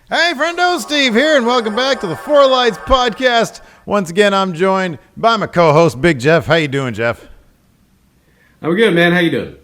Hey, friendo, Steve here, and welcome back to the Four Lights Podcast. Once again, I'm joined by my co-host, Big Jeff. How you doing, Jeff? I'm good, man. How you doing?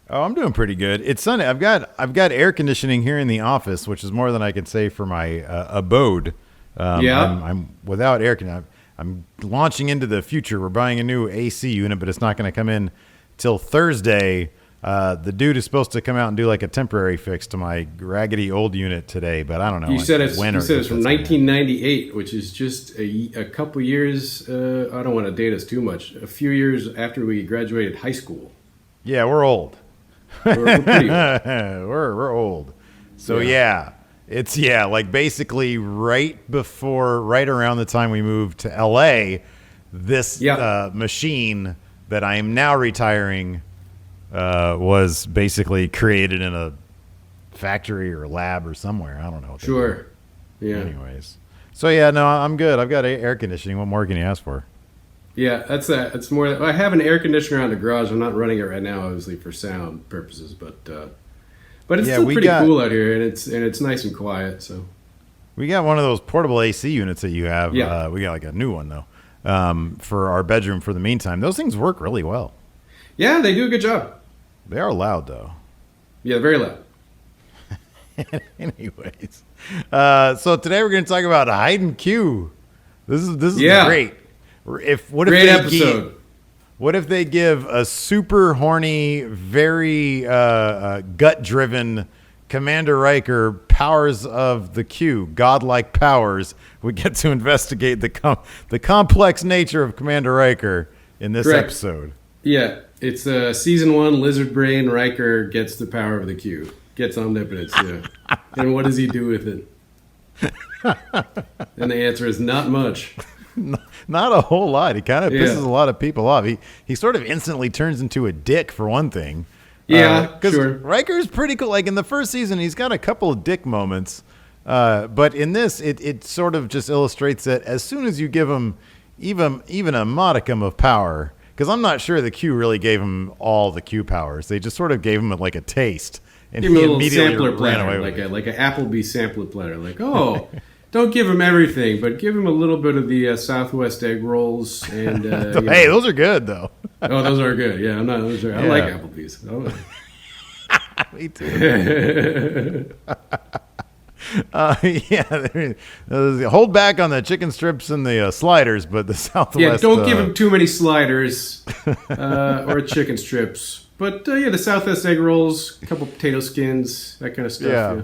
Oh, I'm doing pretty good. It's Sunday. I've got air conditioning here in the office, which is more than I can say for my abode. I'm without air conditioning. I'm launching into the future. We're buying a new AC unit, but it's not going to come in till Thursday. The dude is supposed to come out and do like a temporary fix to my raggedy old unit today, but I don't know. You said it's from 1998, which is just a couple years. I don't want to date us too much. A few years after we graduated high school. Yeah, we're old. We're pretty old. we're old. So it's like basically right around the time we moved to LA, this machine that I am now retiring was basically created in a factory or lab or somewhere. I don't know. Sure. Yeah. Anyways. So I'm good. I've got air conditioning. What more can you ask for? Yeah, that's more. I have an air conditioner on the garage. I'm not running it right now, obviously for sound purposes, but it's still pretty cool out here, and it's nice and quiet. So we got one of those portable AC units that you have. Yeah. We got like a new one though, for our bedroom. For the meantime, those things work really well. Yeah, they do a good job. They are loud though. Yeah, very loud. Anyways, so today we're going to talk about hide and Q. This is great. Great episode. What if they give a super horny, very gut-driven Commander Riker powers of the Q, godlike powers? We get to investigate the complex nature of Commander Riker in this episode. Yeah, it's season 1. Lizard Brain Riker gets the power of the Q, gets omnipotence. Yeah, and what does he do with it? And the answer is not much. Not a whole lot. He kind of pisses a lot of people off. He sort of instantly turns into a dick, for one thing. Yeah, sure. Riker's pretty cool. Like in the first season, he's got a couple of dick moments. But in this, it sort of just illustrates that as soon as you give him even a modicum of power, because I'm not sure the Q really gave him all the Q powers. They just sort of gave him like a taste. And give him he a little immediately sampler ran platter, away like with an Applebee's sampler platter. Like, oh, don't give him everything, but give him a little bit of the Southwest egg rolls. And hey, those are good though. Oh, those are good. Yeah, I like Applebee's. Oh. Me too. Hold back on the chicken strips and the sliders, but the Southwest. Yeah, don't give him too many sliders or chicken strips. But the Southwest egg rolls, a couple potato skins, that kind of stuff.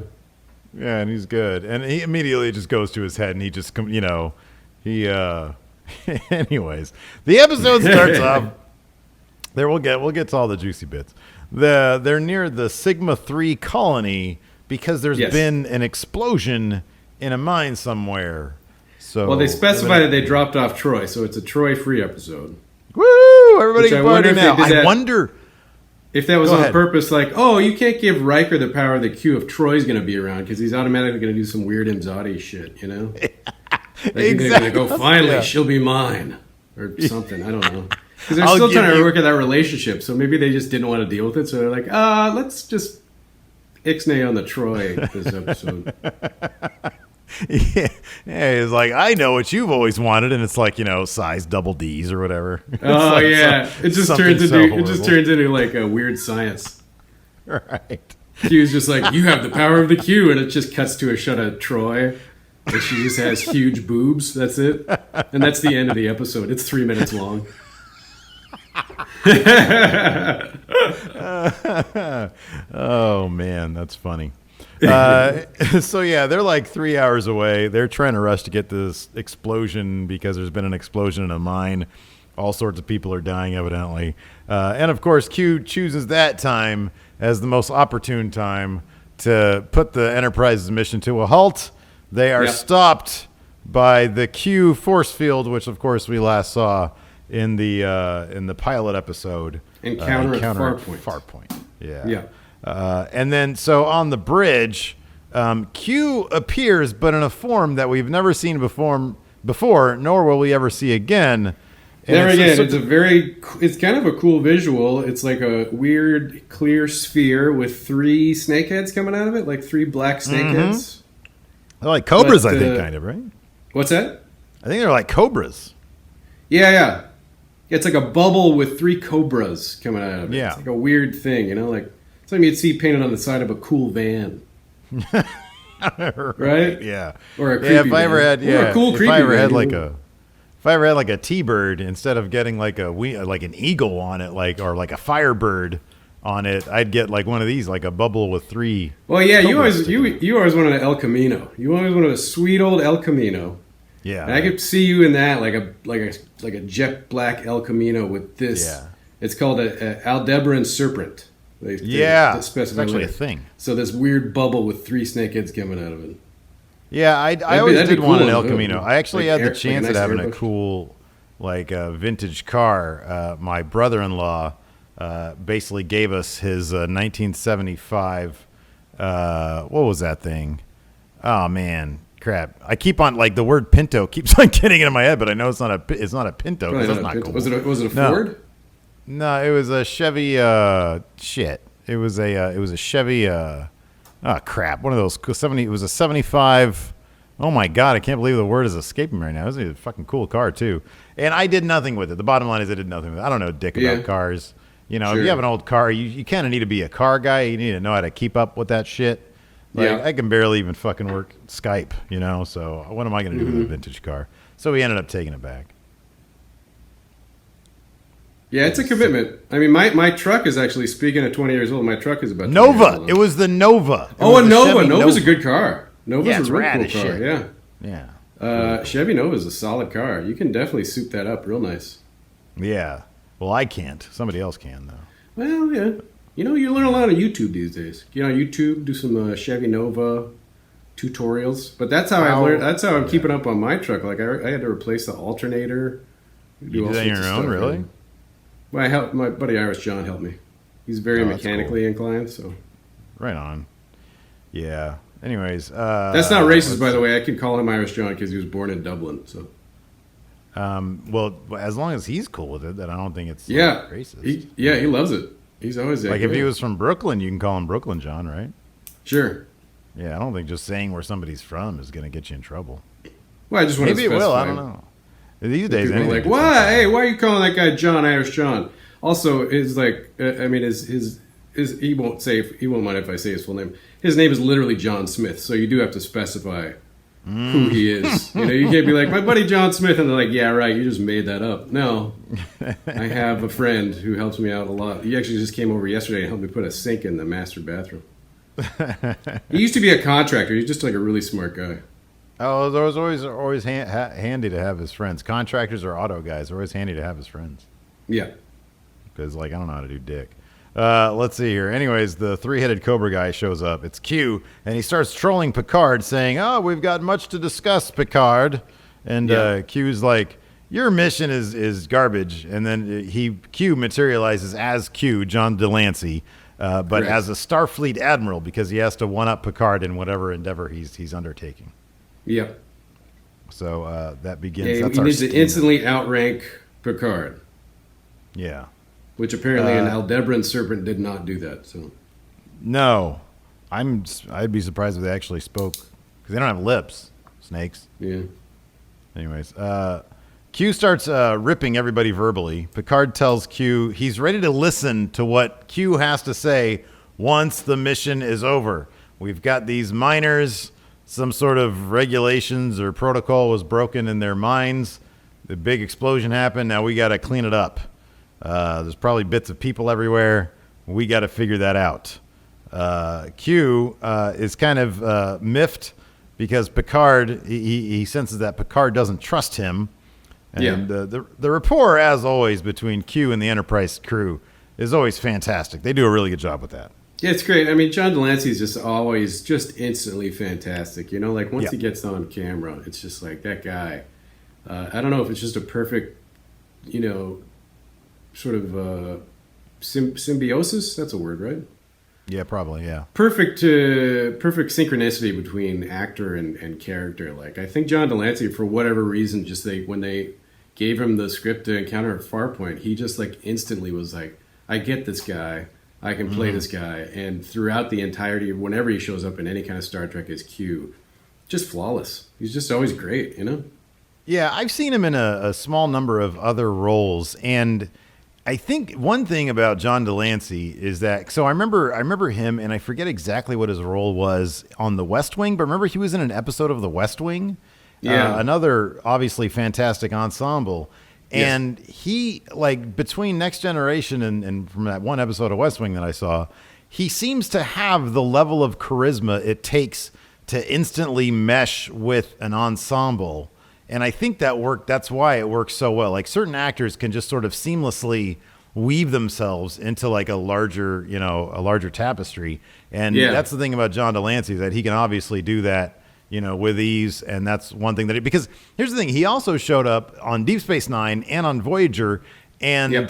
Yeah, and he's good. And he immediately just goes to his head, and he just, anyways, the episode starts off. There, we'll get to all the juicy bits. They're near the Sigma 3 colony because there's been an explosion in a mine somewhere. So they specify that they dropped off Troy, so it's a Troy-free episode. Woo! Everybody can party now. I wonder if that was on purpose, like, oh, you can't give Riker the power of the Q if Troy's going to be around because he's automatically going to do some weird Imzadi shit, you know? Like exactly. He's going to go, finally, she'll be mine. Or something, I don't know. Because they're still trying to work at that relationship, so maybe they just didn't want to deal with it, so they're like, let's just ixnay on the Troy this episode. Yeah, it's like, I know what you've always wanted, and it's like, size double D's or whatever. Oh, like it just turns into like a weird science. Right. Q's just like, you have the power of the Q, and it just cuts to a shot of Troy, and she just has huge boobs. That's it. And that's the end of the episode. It's 3 minutes long. Oh, man, that's funny. So they're like 3 hours away. They're trying to rush to get this explosion because there's been an explosion in a mine. All sorts of people are dying, evidently. And of course, Q chooses that time as the most opportune time to put the Enterprise's mission to a halt. They are stopped by the Q force field, which of course we last saw in the pilot episode. Encounter at Farpoint. Yeah. And then, so on the bridge, Q appears, but in a form that we've never seen before, nor will we ever see again. There again, it's kind of a cool visual. It's like a weird clear sphere with 3 snakeheads coming out of it, like 3 black snakeheads. They're like cobras, I think, kind of, right? What's that? I think they're like cobras. Yeah. It's like a bubble with 3 cobras coming out of it. Yeah. It's like a weird thing, like something you'd see painted on the side of a cool van. Right? Yeah. Or a creepy van. Or a cool creepy van. If I ever had like a T-bird, instead of getting like an eagle on it, or like a firebird on it, I'd get like one of these, like a bubble with 3. Well, yeah, you always wanted an El Camino. You always wanted a sweet old El Camino. Yeah, and I could see you in that, like a jet black El Camino with this. Yeah. It's called a Aldebaran serpent. It's actually a thing. So this weird bubble with 3 snakeheads coming out of it. Yeah, I always did want an El Camino. I actually had the chance of having a cool, vintage car. My brother-in-law basically gave us his 1975. What was that thing? Oh man, crap! I keep on the word Pinto keeps on getting into my head, but I know it's not a Pinto because that's not cool. Was it a Ford? No, it was a Chevy. Shit, it was a Chevy. Oh crap! One of those 70. It was a 75. Oh my god! I can't believe the word is escaping me right now. It was a fucking cool car too, and I did nothing with it. The bottom line is I did nothing with it. I don't know dick about cars. If you have an old car, you kind of need to be a car guy. You need to know how to keep up with that shit. I can barely even fucking work Skype. So what am I going to do with a vintage car? So we ended up taking it back. Yeah, it's a commitment. I mean, my truck is actually, speaking of 20 years old, my truck is about Nova. It was the Nova. A Nova. Nova's a good car. Nova's a real cool car. Shit. Yeah. Chevy Nova is a solid car. You can definitely suit that up real nice. Yeah. Well, I can't. Somebody else can, though. Well, yeah. You learn a lot on YouTube these days. Get on YouTube, do some Chevy Nova tutorials. But that's how I've learned. That's how I'm keeping up on my truck. Like I had to replace the alternator. You do that on your own, really? Well, my buddy Irish John helped me. He's very mechanically inclined, so. Right on. Yeah. Anyways, that's not racist, by the way. I can call him Irish John because he was born in Dublin. So. Well, as long as he's cool with it, then I don't think it's racist. He loves it. He's always if he was from Brooklyn, you can call him Brooklyn John, right? Sure. Yeah, I don't think just saying where somebody's from is going to get you in trouble. Well, I just want to specify. Maybe it will. I don't know. These days, people are like, why? Hey, why are you calling that guy John, Irish John? Also, his he won't mind if I say his full name. His name is literally John Smith, so you do have to specify who he is. You can't be like, my buddy John Smith, and they're like, yeah, right, you just made that up. No, I have a friend who helps me out a lot. He actually just came over yesterday and helped me put a sink in the master bathroom. He used to be a contractor. He's just like a really smart guy. Oh, it was always handy to have his friends. Contractors or auto guys are always handy to have his friends. Yeah. Because, I don't know how to do dick. Let's see here. Anyways, the 3-headed cobra guy shows up. It's Q, and he starts trolling Picard, saying, "Oh, we've got much to discuss, Picard." And Q's like, "Your mission is garbage." And then Q materializes as Q, John Delancey, but as a Starfleet admiral because he has to one-up Picard in whatever endeavor he's undertaking. Yep. So that begins. Yeah, he needs to instantly outrank Picard. Yeah. Which apparently an Aldebaran serpent did not do that. So. No, I'd be surprised if they actually spoke because they don't have lips. Snakes. Yeah. Anyways, Q starts ripping everybody verbally. Picard tells Q he's ready to listen to what Q has to say once the mission is over. We've got these miners. Some sort of regulations or protocol was broken in their minds. The big explosion happened. Now we got to clean it up. There's probably bits of people everywhere. We got to figure that out. Q is kind of miffed because Picard, he senses that Picard doesn't trust him. And the rapport, as always, between Q and the Enterprise crew is always fantastic. They do a really good job with that. Yeah, it's great. I mean, John Delancey is just always just instantly fantastic. Once he gets on camera, it's just like that guy. I don't know if it's just a perfect, sort of symbiosis. That's a word, right? Yeah, probably. Yeah. Perfect synchronicity between actor and character. Like I think John Delancey, for whatever reason, just when they gave him the script to Encounter at Farpoint, he just like instantly was like, I get this guy. I can play this guy. And throughout the entirety of whenever he shows up in any kind of Star Trek as Q, just flawless. He's just always great, you know? Yeah, I've seen him in a small number of other roles, and I think one thing about John Delancey is that, so I remember him, and I forget exactly what his role was on The West Wing, but remember he was in an episode of The West Wing? Yeah. Another obviously fantastic ensemble. And he, like, between Next Generation and from that one episode of West Wing that I saw, he seems to have the level of charisma it takes to instantly mesh with an ensemble. And I think that's why it works so well. Like, certain actors can just sort of seamlessly weave themselves into like a larger tapestry. And that's the thing about John Delancey, is that he can obviously do that, with ease. And that's one thing because here's the thing. He also showed up on Deep Space Nine and on Voyager. And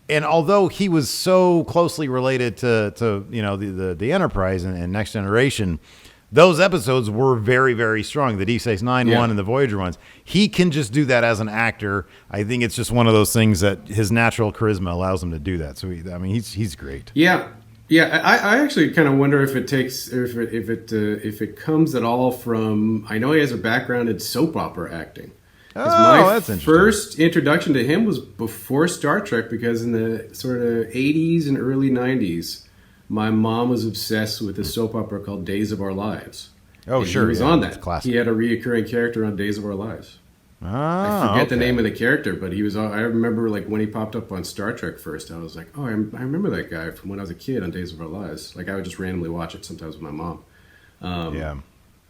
although he was so closely related to the Enterprise and Next Generation, those episodes were very, very strong. The Deep Space Nine one and the Voyager ones. He can just do that as an actor. I think it's just one of those things that his natural charisma allows him to do that. So he's great. Yeah. I actually kind of wonder if if it comes at all from. I know he has a background in soap opera acting. That's interesting. First introduction to him was before Star Trek, because in the sort of 80s and early 90s. My mom was obsessed with a soap opera called Days of Our Lives. Oh, and sure. He was on that. Classic. He had a reoccurring character on Days of Our Lives. I forget the name of the character, but he was. I remember like when he popped up on Star Trek first, I was like, oh, I remember that guy from when I was a kid on Days of Our Lives. Like I would just randomly watch it sometimes with my mom.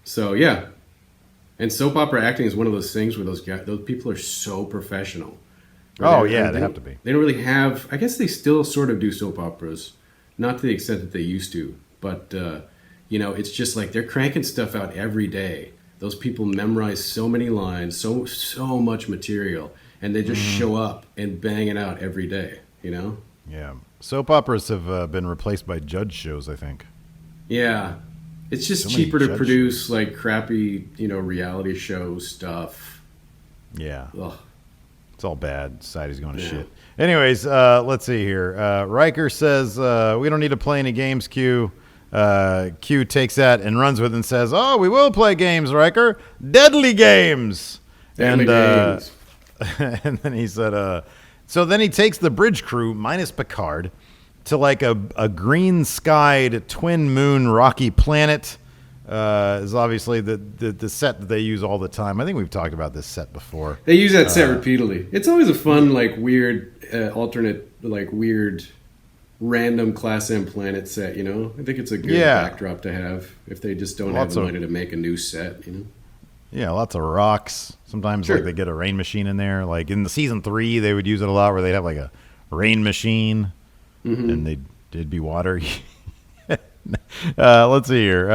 So yeah, and soap opera acting is one of those things where those people are so professional. They have to be. They don't really have. I guess they still sort of do soap operas. Not to the extent that they used to, but, it's just like they're cranking stuff out every day. Those people memorize so many lines, so much material, and they just show up and bang it out every day, Yeah. Soap operas have been replaced by judge shows, I think. Yeah. It's just cheaper to produce, like, crappy, reality show stuff. Yeah. Ugh. It's all bad. Society's going to shit. Anyways, let's see here. Riker says, we don't need to play any games, Q. Q takes that and runs with it and says, oh, we will play games, Riker. Deadly games. Deadly games. And then he said, so then he takes the bridge crew, minus Picard, to like a green-skied twin moon rocky planet. Is obviously the set that they use all the time. I think we've talked about this set before. They use that set repeatedly. It's always a fun, like, weird, alternate, like, weird, random Class M planet set, I think it's a good backdrop to have if they just don't have the money to make a new set, Yeah, lots of rocks. Sometimes like they get a rain machine in there. Like in the season 3, they would use it a lot where they'd have like a rain machine and it'd be water. Let's see here.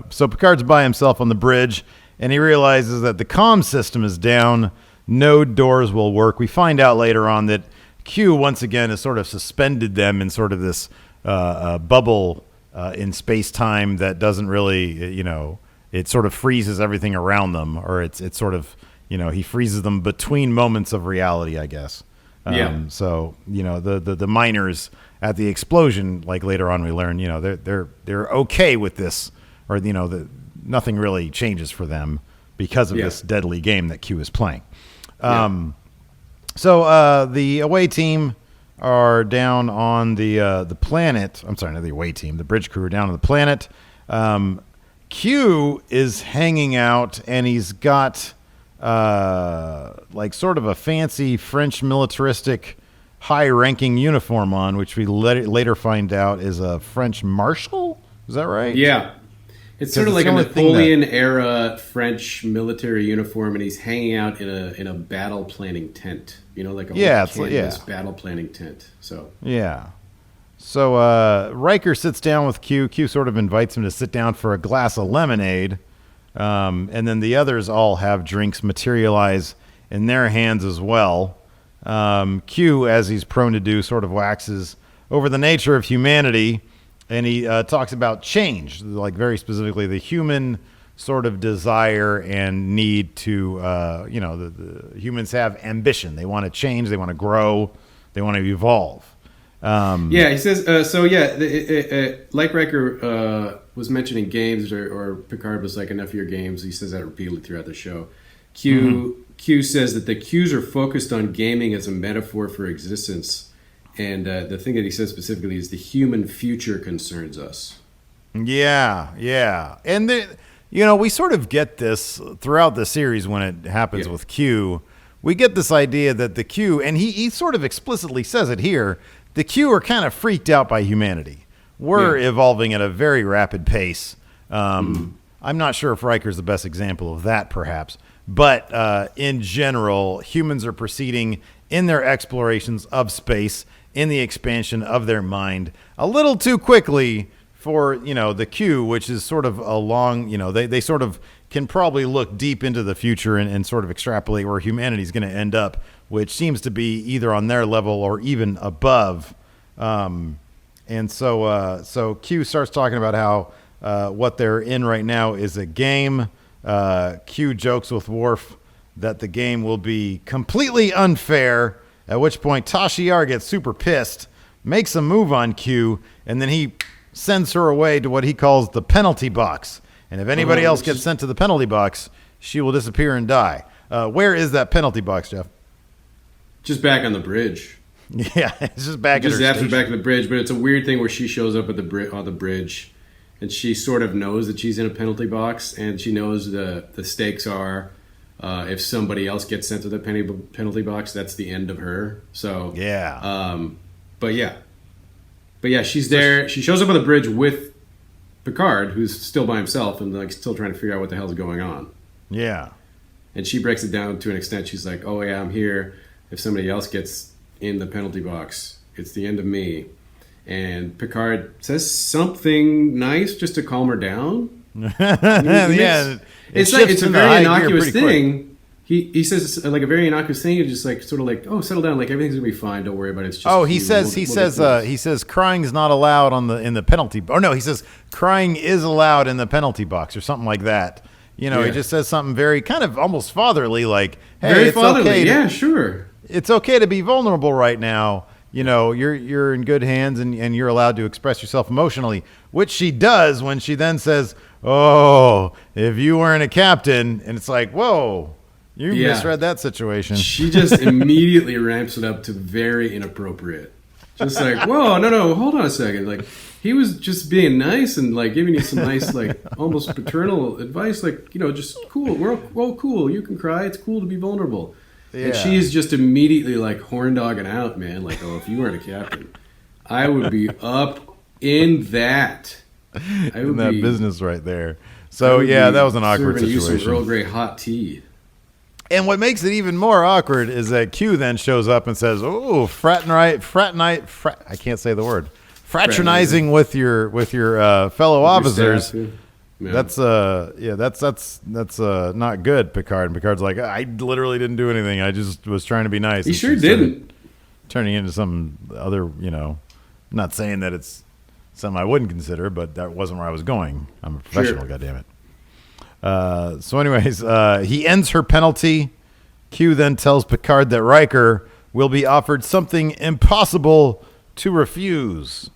So Picard's by himself on the bridge, and he realizes that the comm system is down. No doors will work. We find out later on that Q, once again, has sort of suspended them in sort of this bubble in space-time that doesn't really, it sort of freezes everything around them, or it's sort of, he freezes them between moments of reality, I guess. So, the miners at the explosion, like later on we learn, they're okay with this, or nothing really changes for them because of this deadly game that Q is playing. So the away team are down on the planet. I'm sorry, not the away team. The bridge crew are down on the planet. Q is hanging out, and he's got like sort of a fancy French militaristic high-ranking uniform on, which we later find out is a French marshal. Is that right? Yeah. It's sort of like a Napoleon-era French military uniform, and he's hanging out in a battle planning tent. Like a canvas battle planning tent. So Riker sits down with Q. Q sort of invites him to sit down for a glass of lemonade, and then the others all have drinks materialize in their hands as well. Q, as he's prone to do, sort of waxes over the nature of humanity, and he talks about change, like very specifically the human sort of desire and need to, the humans have ambition. They want to change. They want to grow. They want to evolve. He says, like Riker was mentioning games, or Picard was like, enough of your games. He says that repeatedly throughout the show. Q says that the Qs are focused on gaming as a metaphor for existence. And the thing that he says specifically is the human future concerns us. Yeah. And, we sort of get this throughout the series when it happens with Q. We get this idea that the Q, and he sort of explicitly says it here, the Q are kind of freaked out by humanity. We're evolving at a very rapid pace. I'm not sure if Riker's the best example of that, perhaps. But in general, humans are proceeding in their explorations of space, in the expansion of their mind, a little too quickly for, the Q, which is sort of a long, they sort of can probably look deep into the future and sort of extrapolate where humanity is going to end up, which seems to be either on their level or even above. And so Q starts talking about how what they're in right now is a game. Q jokes with Worf that the game will be completely unfair, at which point Tasha Yar gets super pissed, makes a move on Q, and then he sends her away to what he calls the penalty box. And if anybody else gets sent to the penalty box, she will disappear and die. Where is that penalty box, Jeff? Just back on the bridge. Yeah, it's just back at her after station. back on the bridge, but it's a weird thing where she shows up at on the bridge, and she sort of knows that she's in a penalty box, and she knows the stakes are if somebody else gets sent to the penalty box, that's the end of her. So but she's there. She shows up on the bridge with Picard, who's still by himself and like still trying to figure out what the hell's going on. Yeah, and she breaks it down to an extent. She's like, "Oh yeah, I'm here. If somebody else gets in the penalty box, it's the end of me." And Picard says something nice just to calm her down. It's a very innocuous thing. He says like a very innocuous thing. It's just like sort of like, "Oh, settle down. Like everything's gonna be fine. Don't worry about it." It's just he says crying is not allowed in the penalty. Or no, he says crying is allowed in the penalty box or something like that. He just says something very kind of almost fatherly, like, "Hey, very it's fatherly. okay. Sure. It's okay to be vulnerable right now. You're in good hands and you're allowed to express yourself emotionally," which she does when she then says, "Oh, if you weren't a captain," and it's like, whoa, you misread that situation. She just immediately ramps it up to very inappropriate. Just like, whoa, no, hold on a second. Like, he was just being nice and like giving you some nice, like almost paternal advice. Like, just cool. We're all cool. You can cry. It's cool to be vulnerable. Yeah. And she's just immediately like horn dogging out, man. Like, oh, if you weren't a captain, I would be up in that. In that business right there. So that was an awkward situation. Some Earl Grey hot tea. And what makes it even more awkward is that Q then shows up and says, "Oh, I can't say the word. Fraternizing with your fellow officers." Staff, yeah. That's not good, Picard. And Picard's like, "I literally didn't do anything. I just was trying to be nice." He sure didn't. Turning into some other, I'm not saying that it's something I wouldn't consider, but that wasn't where I was going. I'm a professional, goddammit. So anyways, he ends her penalty. Q then tells Picard that Riker will be offered something impossible to refuse.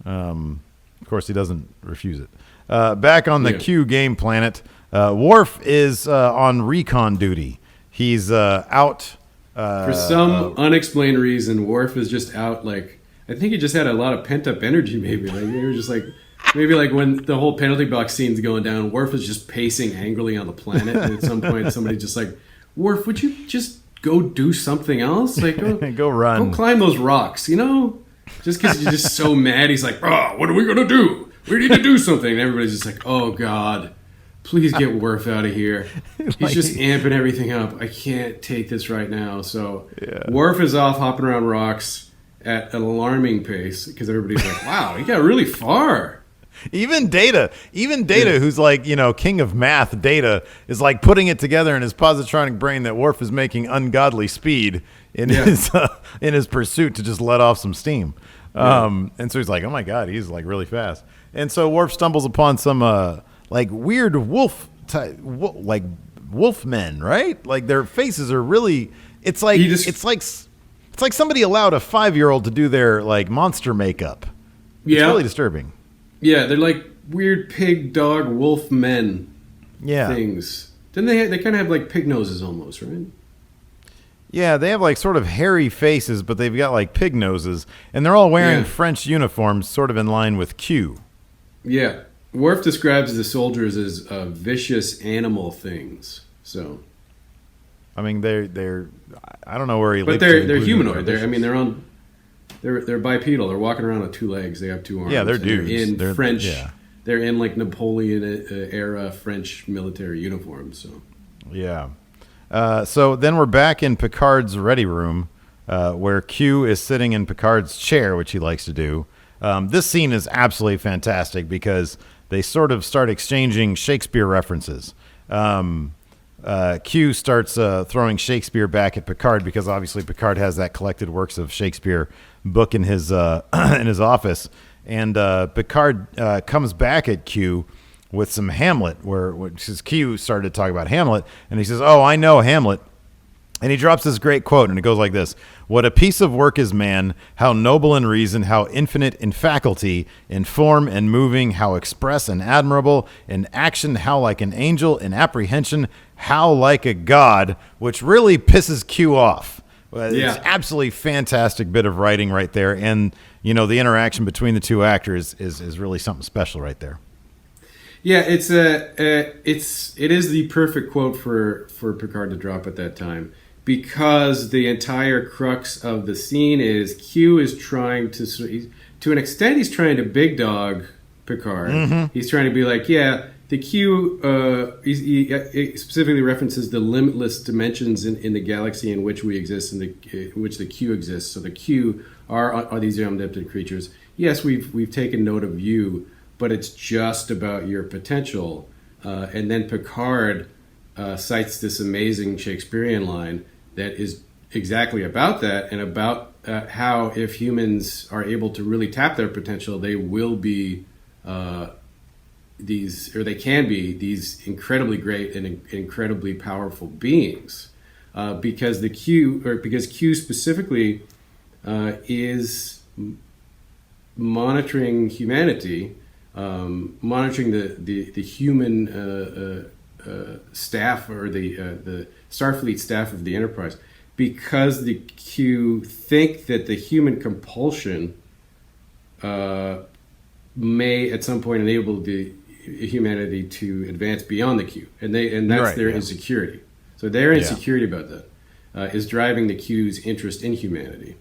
Of course, he doesn't refuse it. Back on the Q game planet, Worf is on recon duty. He's out. For some unexplained reason, Worf is just out. Like, I think he just had a lot of pent up energy. Maybe like they were just like. Maybe like when the whole penalty box scene's going down, Worf is just pacing angrily on the planet, and at some point somebody just like, "Worf, would you just go do something else? Like go run, go climb those rocks, Just because he's just so mad, he's like, "Oh, what are we gonna do? We need to do something." And everybody's just like, "Oh God, please get Worf out of here. He's just amping everything up. I can't take this right now." So Worf is off hopping around rocks at an alarming pace because everybody's like, "Wow, he got really far." Even Data, who's like, king of math, Data, is like putting it together in his positronic brain that Worf is making ungodly speed in his pursuit to just let off some steam. And so he's like, "Oh my God, he's like really fast." And so Worf stumbles upon some like weird wolf like wolf men, right? Like their faces are really. It's like somebody allowed a 5-year-old to do their like monster makeup. It's really disturbing. Yeah, they're like weird pig, dog, wolf men. Yeah. Things. Then they kind of have like pig noses almost, right? Yeah, they have like sort of hairy faces, but they've got like pig noses, and they're all wearing French uniforms, sort of in line with Q. Yeah, Worf describes the soldiers as vicious animal things. So, I mean, they're I don't know where he. But they're humanoid. They're bipedal. They're walking around on 2 legs. They have 2 arms. Yeah, they're dudes. They're French. Yeah. They're in like Napoleon era French military uniforms. So. Yeah. So then we're back in Picard's ready room, where Q is sitting in Picard's chair, which he likes to do. This scene is absolutely fantastic because they sort of start exchanging Shakespeare references. Q starts throwing Shakespeare back at Picard because obviously Picard has that collected works of Shakespeare book in his office, and Picard comes back at Q with some Hamlet, which is Q started to talk about Hamlet, and he says, "Oh, I know Hamlet." And he drops this great quote, and it goes like this: "What a piece of work is man, how noble in reason, how infinite in faculty, in form and moving, how express and admirable, in action, how like an angel, in apprehension, how like a god," which really pisses Q off. It's absolutely fantastic bit of writing right there, and the interaction between the 2 actors is really something special right there. Yeah, it is the perfect quote for Picard to drop at that time, because the entire crux of the scene is Q is trying to an extent, he's trying to big dog Picard. Mm-hmm. He's trying to be like, the Q, he specifically references the limitless dimensions in the galaxy in which we exist, in which the Q exists. So the Q are these omnipotent creatures. Yes, we've taken note of you, but it's just about your potential. And then Picard cites this amazing Shakespearean line that is exactly about that, and about how if humans are able to really tap their potential, they will be they can be these incredibly great and incredibly powerful beings. Because Q specifically is monitoring humanity. Monitoring the human staff, or the Starfleet staff of the Enterprise, because the Q think that the human compulsion may at some point enable the humanity to advance beyond the Q, and that's their insecurity. So their insecurity about that is driving the Q's interest in humanity.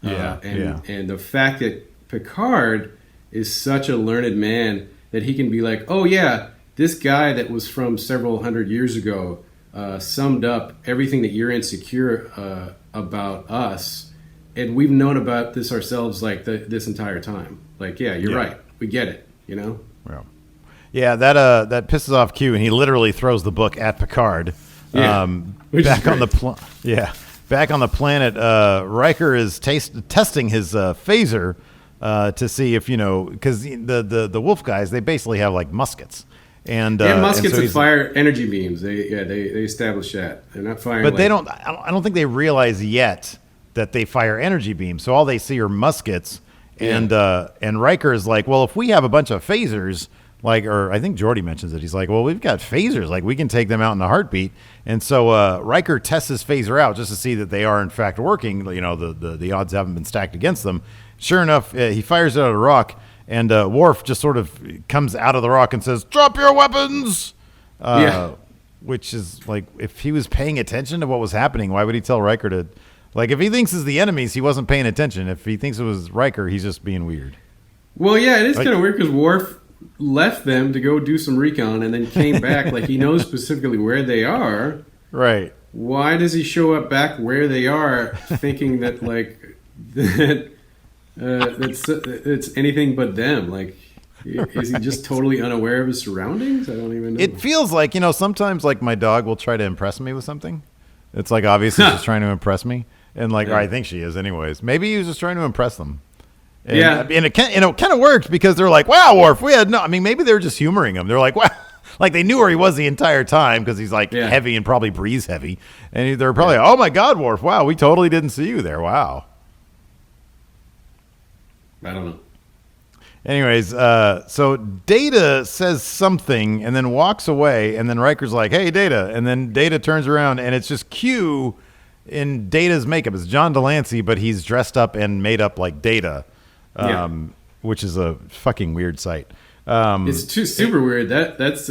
And the fact that Picard is such a learned man that he can be like, oh yeah, this guy that was from several hundred years ago summed up everything that you're insecure about us, and we've known about this ourselves this entire time. Like, you're right, we get it, Yeah, that pisses off Q, and he literally throws the book at Picard. Back on the planet, Riker is testing his phaser. To see if because the wolf guys, they basically have like muskets, and muskets and fire energy beams. They establish that they're not firing. But they don't. I don't think they realize yet that they fire energy beams. So all they see are muskets, and Riker is like, well, if we have a bunch of phasers, or I think Geordi mentions it. He's like, well, we've got phasers, like we can take them out in a heartbeat. And so Riker tests his phaser out just to see that they are in fact working. The odds haven't been stacked against them. Sure enough, he fires it out of the rock, and Worf just sort of comes out of the rock and says, "Drop your weapons!" Which is like, if he was paying attention to what was happening, why would he tell Riker to... Like, if he thinks it's the enemies, he wasn't paying attention. If he thinks it was Riker, he's just being weird. Well, yeah, it is kind of weird because Worf left them to go do some recon and then came back. Like, he knows specifically where they are. Right. Why does he show up back where they are thinking that, it's anything but them? Like, is he just totally unaware of his surroundings? I don't even know. It feels like, sometimes like my dog will try to impress me with something. It's like obviously she's trying to impress me. And or I think she is anyways. Maybe he was just trying to impress them. And, and it kind of worked because they're like, wow, Worf, maybe they were just humoring him. They're like, wow, Like they knew where he was the entire time because he's like heavy and probably breathes heavy. And they're probably, oh my God, Worf, wow, we totally didn't see you there. Wow. I don't know. Anyways, so Data says something and then walks away, and then Riker's like, hey, Data. And then Data turns around, and it's just Q in Data's makeup. It's John Delancey, but he's dressed up and made up like Data, which is a fucking weird sight. It's super weird. That's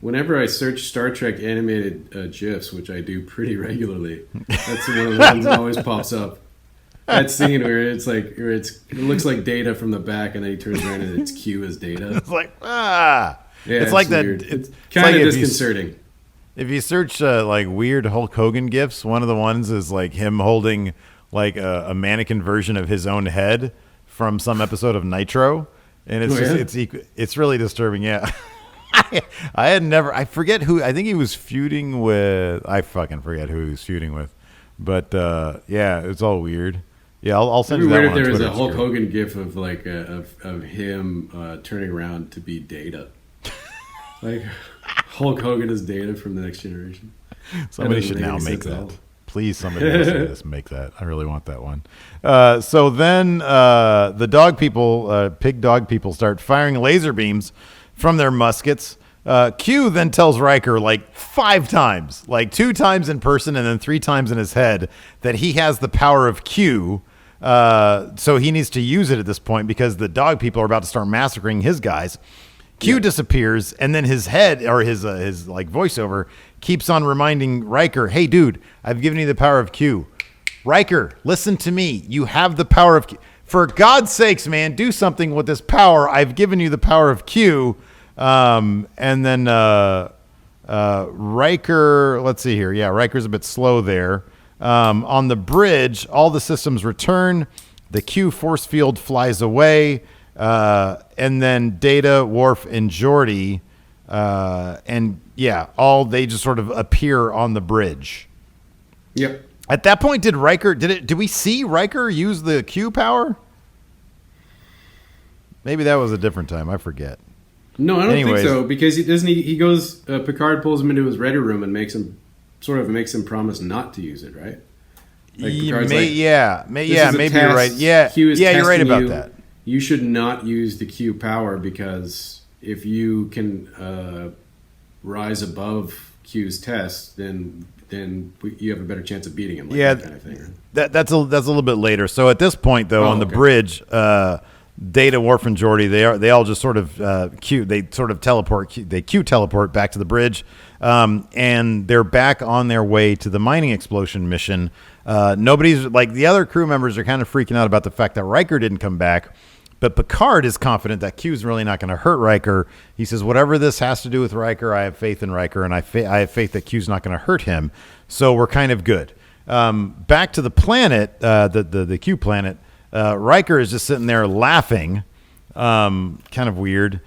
whenever I search Star Trek animated GIFs, which I do pretty regularly, that's one of the ones that always pops up. That scene where it looks like Data from the back, and then he turns around and it's Q as Data. It's like it's like weird. that. It's kind of disconcerting. If you search like weird Hulk Hogan gifs, one of the ones is like him holding like a mannequin version of his own head from some episode of Nitro, and it's really disturbing. Yeah. I forget who. I think he was feuding with. I fucking forget who he was feuding with, but it's all weird. Yeah, I'll send you that one. It'd be weird if there was a Hulk Hogan gif of like of him turning around to be Data, like Hulk Hogan is Data from the Next Generation. Somebody should now make that. Please, somebody else make that. I really want that one. So then the dog people, pig dog people, start firing laser beams from their muskets. Q then tells Riker like 5 times, like 2 times in person and then 3 times in his head, that he has the power of Q. So he needs to use it at this point because the dog people are about to start massacring his guys. Q disappears, and then his head, or his like voiceover, keeps on reminding Riker, hey, dude, I've given you the power of Q. Riker, listen to me. You have the power of Q. For God's sakes, man, do something with this power. I've given you the power of Q. And then Riker, let's see here. Yeah, Riker's a bit slow there. On the bridge, all the systems return. The Q force field flies away. And then Data, Worf, and Geordi, they just sort of appear on the bridge. Yep. At that point, did we see Riker use the Q power? Maybe that was a different time. I forget. No, I don't think so, because he goes, Picard pulls him into his ready room and makes him promise not to use it, right? Like maybe you're right. Yeah, you're right about that. You should not use the Q power because if you can rise above Q's test, then you have a better chance of beating him. Like that kind of thing. Right? That's a little bit later. So at this point, though, on the bridge, Data, Worf, and Geordi, they all just sort of Q teleport back to the bridge, and they're back on their way to the mining explosion mission. Nobody's like, the other crew members are kind of freaking out about the fact that Riker didn't come back, but Picard is confident that Q's really not going to hurt Riker. He says, whatever this has to do with Riker, I have faith in Riker, and I have faith that Q's not going to hurt him. So we're kind of good. Back to the planet, the Q planet. Riker is just sitting there laughing, kind of weird.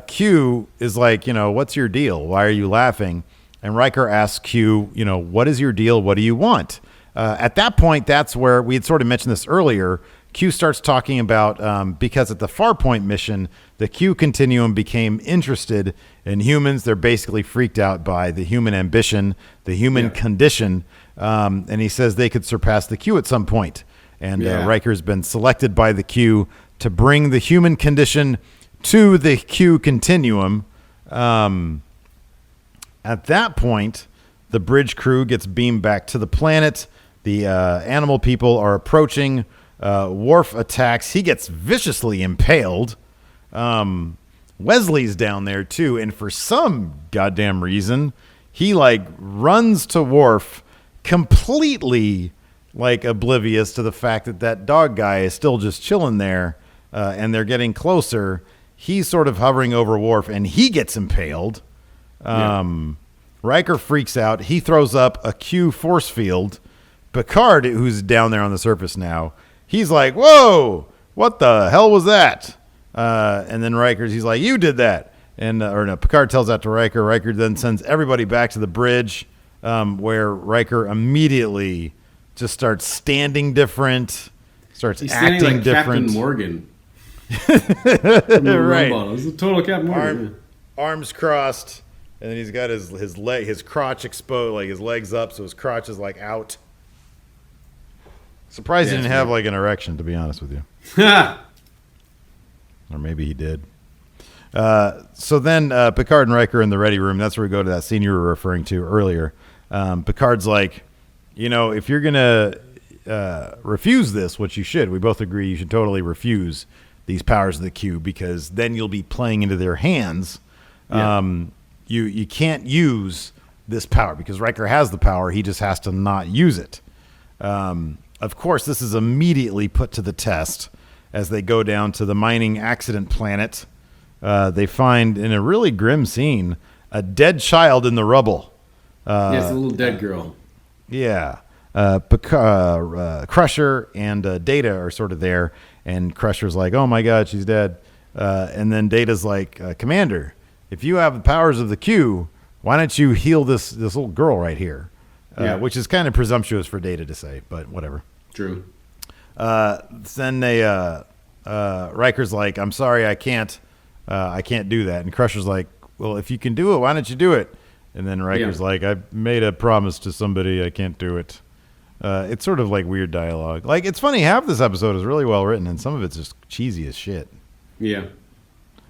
Q is like, what's your deal? Why are you laughing? And Riker asks Q, what is your deal? What do you want? At that point, that's where we had sort of mentioned this earlier. Q starts talking about, because at the Farpoint mission, the Q continuum became interested in humans. They're basically freaked out by the human ambition, the human condition. And he says they could surpass the Q at some point. And Riker's been selected by the Q to bring the human condition to the Q continuum. At that point, the bridge crew gets beamed back to the planet. The animal people are approaching. Worf attacks. He gets viciously impaled. Wesley's down there, too. And for some goddamn reason, he, runs to Worf completely oblivious to the fact that dog guy is still just chilling there, and they're getting closer. He's sort of hovering over Worf, and he gets impaled. Riker freaks out. He throws up a Q force field. Picard, who's down there on the surface now, he's like, whoa, what the hell was that? And then he's like, you did that. And Picard tells that to Riker. Riker then sends everybody back to the bridge, where Riker immediately just starts standing different, starts acting like different. Captain Morgan. From the right. It's a total Captain Morgan. arms crossed, and then he's got his crotch exposed, like his legs up, so his crotch is like out. Surprised he didn't have like an erection, to be honest with you. Or maybe he did. So then Picard and Riker in the ready room. That's where we go to that scene you were referring to earlier. Picard's like, if you're going to refuse this, which you should, we both agree you should totally refuse these powers of the Q, because then you'll be playing into their hands. Yeah. You can't use this power because Riker has the power. He just has to not use it. Of course, this is immediately put to the test as they go down to the mining accident planet. They find, in a really grim scene, a dead child in the rubble. Yes, a little dead girl. Yeah. Crusher and Data are sort of there, and Crusher's like, oh my God, she's dead. And then Data's like, Commander, if you have the powers of the Q, why don't you heal this little girl right here? Which is kind of presumptuous for Data to say, but whatever. True. Then Riker's like, I'm sorry, I can't do that. And Crusher's like, well, if you can do it, why don't you do it? And then Riker's like, I made a promise to somebody, I can't do it. It's sort of like weird dialogue. Like, it's funny, half this episode is really well written, and some of it's just cheesy as shit. Yeah.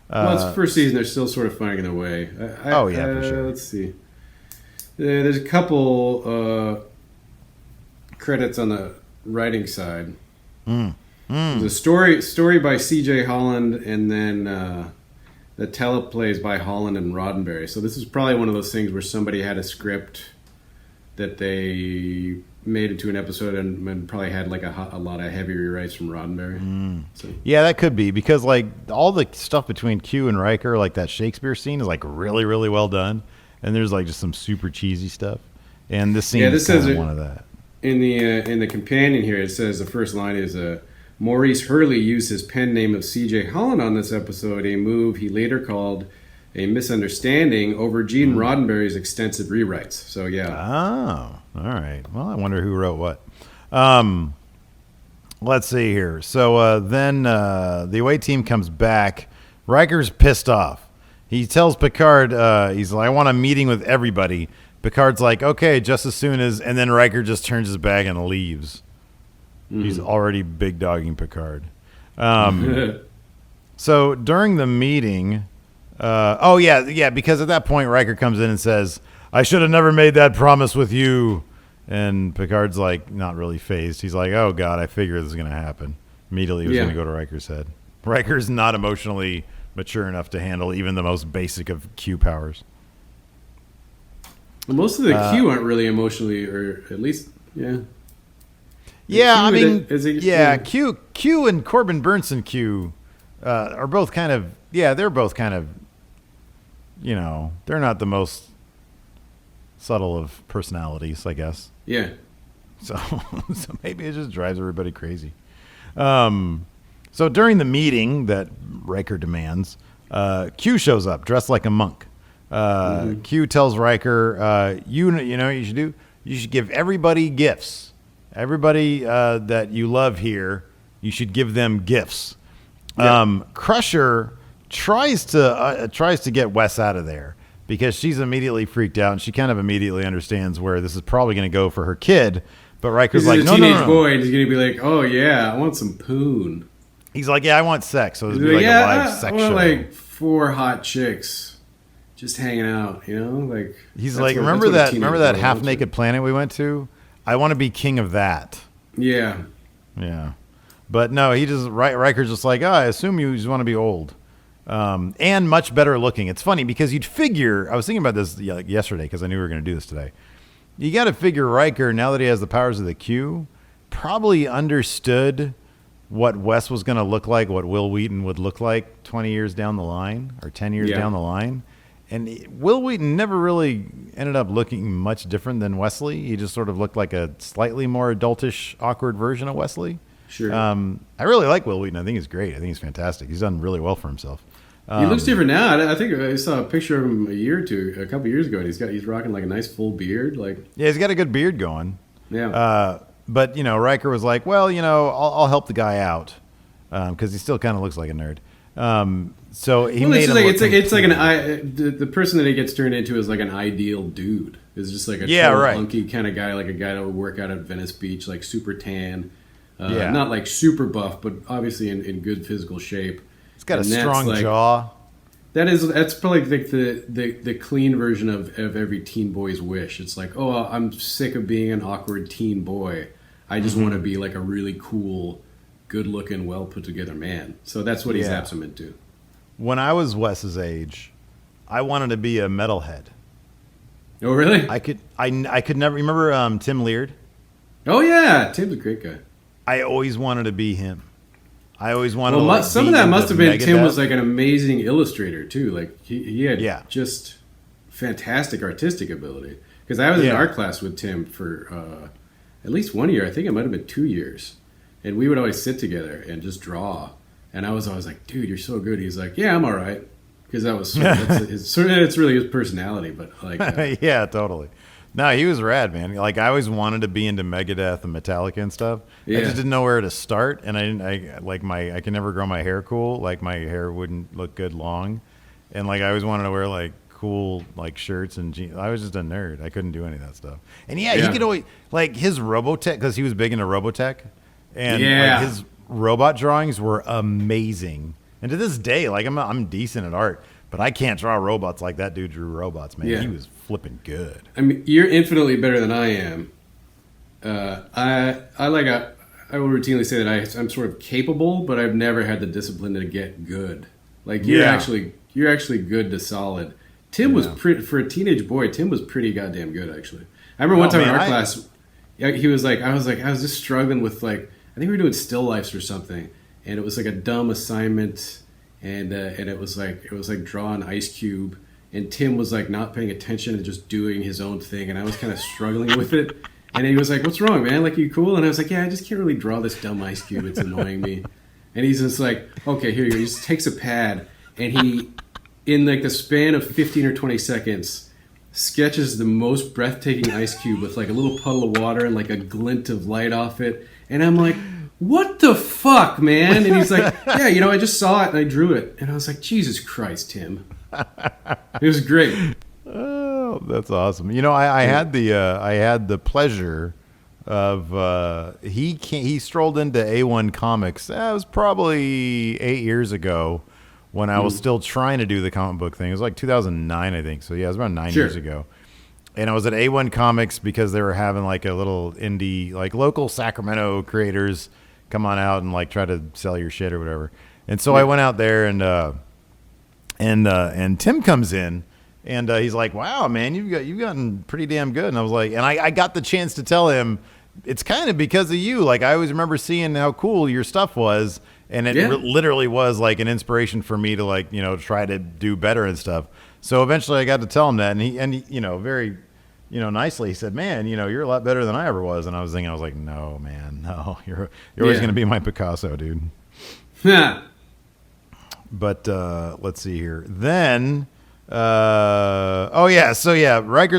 Well, it's the first season. They're still sort of finding their way. For sure. Let's see. There's a couple credits on the writing side. There's a story by C.J. Holland, and then the teleplays by Holland and Roddenberry. So this is probably one of those things where somebody had a script that they made into an episode and probably had like a lot of heavy rewrites from Roddenberry. So. Yeah, that could be, because like all the stuff between Q and Riker, like that Shakespeare scene, is like really, really well done, and there's like just some super cheesy stuff. And this scene is kind of one of that. In the companion here, it says the first line is Maurice Hurley used his pen name of C.J. Holland on this episode, a move he later called a misunderstanding over Gene Roddenberry's extensive rewrites. So, yeah. Oh, all right. Well, I wonder who wrote what. Let's see here. So then the away team comes back. Riker's pissed off. He tells Picard, he's like, I want a meeting with everybody. Picard's like, okay, just as soon as... And then Riker just turns his back and leaves. He's already big dogging Picard. So during the meeting... because at that point Riker comes in and says, I should have never made that promise with you. And Picard's like, not really fazed. He's like, oh God, I figured this was going to happen. Immediately it was going to go to Riker's head. Riker's not emotionally mature enough to handle even the most basic of Q powers. Well, most of the Q aren't really emotionally, or at least, yeah. Yeah, Q and Corbin Burnson Q are both kind of, they're both kind of, they're not the most subtle of personalities, I guess. Yeah. So maybe it just drives everybody crazy. So during the meeting that Riker demands, Q shows up dressed like a monk. Q tells Riker, you know what you should do? You should give everybody gifts. Everybody that you love here, you should give them gifts. Yeah. Crusher tries to get Wes out of there because she's immediately freaked out, and she kind of immediately understands where this is probably going to go for her kid. But Riker's like, no, teenage boy, and he's going to be like, oh yeah, I want some poon. He's like, yeah, I want sex. So it'll be like a live sex show. I want like 4 hot chicks just hanging out, like. He's like, remember that half naked planet we went to? I want to be king of that. Yeah. Yeah. But no, Riker's just like, I assume you just want to be old. And much better looking. It's funny because you'd figure, I was thinking about this yesterday because I knew we were going to do this today. You got to figure Riker, now that he has the powers of the Q, probably understood what Wes was going to look like, what Will Wheaton would look like 20 years down the line or 10 years down the line. And Will Wheaton never really ended up looking much different than Wesley. He just sort of looked like a slightly more adultish, awkward version of Wesley. Sure. I really like Will Wheaton. I think he's great. I think he's fantastic. He's done really well for himself. He looks different now. I think I saw a picture of him a couple years ago, and he's rocking like a nice full beard. Yeah, he's got a good beard going. Yeah. But Riker was like, well, I'll help the guy out because he still kind of looks like a nerd. So he Well, made it's like the person that he gets turned into is like an ideal dude. Is just like a hunky kind of guy, like a guy that would work out at Venice Beach, like super tan, not like super buff, but obviously in good physical shape. He's got a strong jaw. That's probably like the clean version of every teen boy's wish. It's like, oh, I'm sick of being an awkward teen boy. I just want to be like a really cool, good looking, well put together man. So that's what he zaps him into. When I was Wes's age, I wanted to be a metalhead. Oh, really? I could never remember Tim Leard. Oh yeah, Tim's a great guy. I always wanted to be him. I always wanted to some of that must have been Tim was like an amazing illustrator too. Like he had just fantastic artistic ability. Because I was in art class with Tim for at least 1 year. I think it might have been 2 years, and we would always sit together and just draw. And I was always like, "Dude, you're so good." He's like, "Yeah, I'm all right." Because that was it's really his personality, but like yeah, totally. No, he was rad, man. Like I always wanted to be into Megadeth and Metallica and stuff. I just didn't know where to start, and I can never grow my hair cool. Like my hair wouldn't look good long, and like I always wanted to wear like cool like shirts and jeans. I was just a nerd. I couldn't do any of that stuff. And he could always like his Robotech, because he was big into Robotech, and like, his robot drawings were amazing. And to this day, like I'm decent at art, but I can't draw robots like that dude drew robots, man. He was flipping good. I mean, you're infinitely better than I am. I will routinely say that I'm sort of capable, but I've never had the discipline to get good. Like you're actually good to solid. Tim was for a teenage boy. Tim was pretty goddamn good, actually. I remember one time in art class, he was like, I was just struggling with like, I think we were doing still lifes or something, and it was like a dumb assignment, and it was like draw an ice cube, and Tim was like not paying attention and just doing his own thing, and I was kind of struggling with it, and he was like, "What's wrong, man? Like, you cool?" And I was like, "Yeah, I just can't really draw this dumb ice cube. It's annoying me." And he's just like, "Okay, here you go." He just takes a pad, and he, in like the span of 15 or 20 seconds, sketches the most breathtaking ice cube with like a little puddle of water and like a glint of light off it. And I'm like, "What the fuck, man?" And he's like, "Yeah, I just saw it and I drew it." And I was like, "Jesus Christ, Tim." It was great. Oh, that's awesome. I had the pleasure of he strolled into A1 Comics. That was probably 8 years ago when I was still trying to do the comic book thing. It was like 2009, I think. So yeah, it was about 9 years ago. And I was at A1 Comics because they were having like a little indie, like local Sacramento creators come on out and like try to sell your shit or whatever. And so I went out there and Tim comes in and he's like, "Wow, man, you've gotten pretty damn good." And I was like, and I got the chance to tell him, it's kind of because of you. Like I always remember seeing how cool your stuff was. And it literally was like an inspiration for me to like, try to do better and stuff. So eventually I got to tell him that, and he very, nicely, he said, "Man, you're a lot better than I ever was." And I was like, "No, man, no, you're always going to be my Picasso, dude." Yeah. But let's see here. Then, Riker's